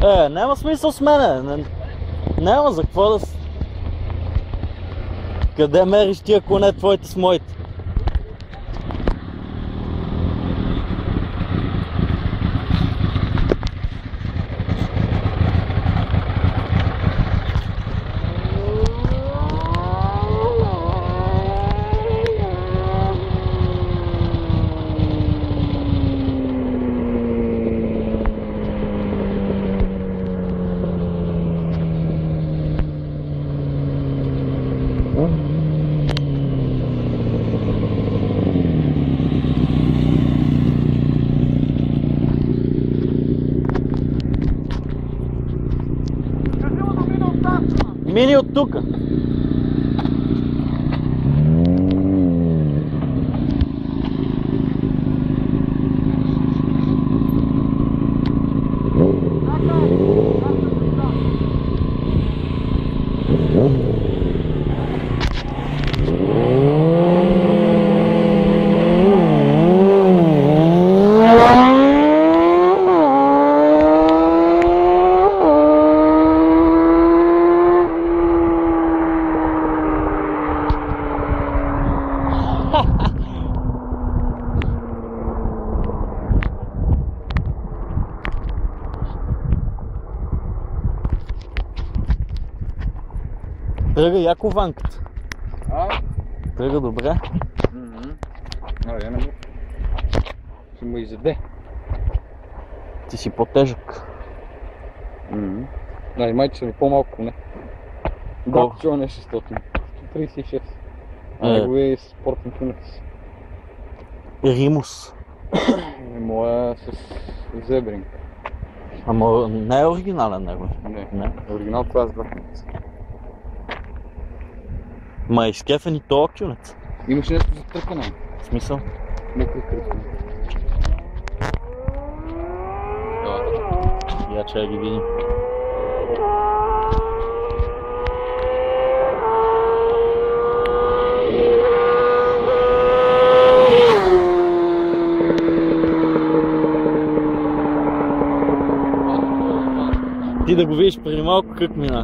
Няма смисъл с мене. Няма за какво да... Къде мериш тия коне твоите с моите? Мини от тука. Тръга яко ванката. Тръга добре. Айде, не му. Ще му изяде. Ти си по-тежък. Ай, майче ми по-малко, не. Голко чува не 600. 36. Негови спортен тунец. Римус. Моя с зебринг. Ама не е оригинален него. Не. Оригинал това е с 2 тунец. Ма изкефен и то окчунец. Имаше нещо за тръкане. В смисъл? Някой тръкане. Я че да ги видим. Ти да го видиш преди малко как мина.